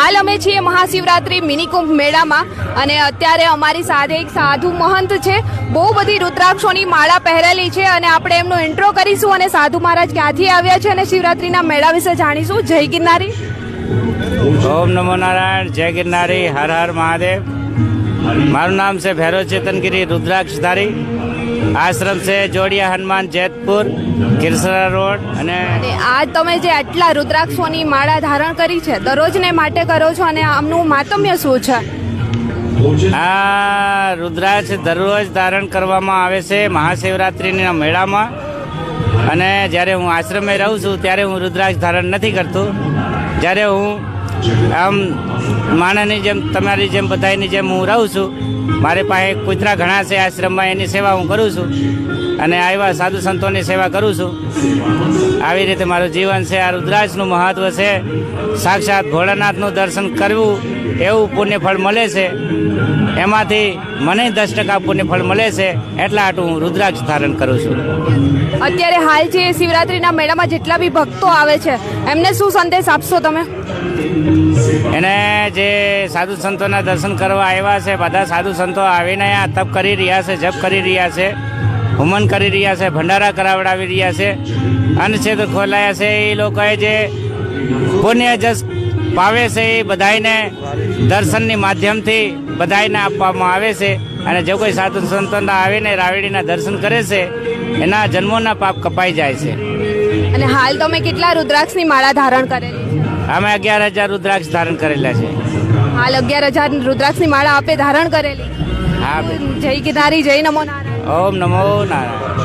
હાલ અમે છીએ મહાશિવરાત્રી મિની કુંભ મેળામાં અને અત્યારે અમારી સાથે એક સાધુ મહંત છે. બહુ બધી રુદ્રાક્ષોની માળા પહેરેલી છે અને આપણે એમનો ઇન્ટ્રો કરીશું અને સાધુ મહારાજ ક્યાંથી આવ્યા છે અને શિવરાત્રીના મેળા વિશે જાણીશું. જય ગિરનારી. ઓમ નમો નારાયણ. જય ગિરનારી. હર હર મહાદેવ. મારું નામ છે ભૈરવ ચેતનગીરી રુદ્રાક્ષધારી. આશ્રમ છે જોડિયા હનુમાન જેતપુર કિરસરા રોડ. અને આજ તમે જે આટલા રુદ્રાક્ષોની માળા ધારણ કરી છે દરરોજને માટે કરો છો અને આમનું માતમ્ય શું છે? આ રુદ્રાક્ષ દરરોજ ધારણ કરવામાં આવે છે મહાશિવરાત્રિના મેળામાં. અને જ્યારે હું આશ્રમે રહું છું ત્યારે હું રુદ્રાક્ષ ધારણ નથી કરતો. જ્યારે હું આમ માણસની જેમ તમારી જેમ બધાની જેમ હું રહું છું, મારી પાસે કૂતરા ઘણા છે આશ્રમમાં, એની સેવા હું કરું છું અને આવ્યા સાધુ સંતોની સેવા કરું છું. આવી રીતે મારું જીવન છે. આ રુદ્રાક્ષનું મહત્વ છે. સાક્ષાત ભોળાનાથનું દર્શન કરવું એવું પુણ્યફળ મળે છે. એમાંથી મને 10% પુણ્યફળ મળે છે. એટલા હાટું હું રુદ્રાક્ષ ધારણ કરું છું. અત્યારે હાલ જે શિવરાત્રીના મેળામાં જેટલા બી ભક્તો આવે છે એમને શું સંદેશ આપશો તમે? એને જે સાધુ સંતોના દર્શન કરવા આવ્યા છે, બધા સાધુ સંતો આવીને આ તપ કરી રહ્યા છે, જપ કરી રહ્યા છે, હુમન કરી રહ્યા છે, ભંડારા કરાવડાવી રહ્યા છે, અન્નક્ષેત્ર ખોલાયા છે. એ લોકોએ જે પુણ્ય જસ પાવે છે એ બધાને દર્શનની માધ્યમથી બધાને આપવામાં આવે છે. અને જો કોઈ સાધુ સંતોના આવીને રાવડીના દર્શન કરે છે એના જન્મોના પાપ કપાઈ જાય છે. અને હાલ તમે કેટલા રુદ્રાક્ષની માળા ધારણ કરેલી છે? અમે 11,000 રુદ્રાક્ષ ધારણ કરેલા છે. હાલ 11,000 રુદ્રાક્ષની માળા આપે ધારણ કરેલી. હા. જય ગિરનારી. જય નમો નારાયણ. ઓમ નમો નારાયણ.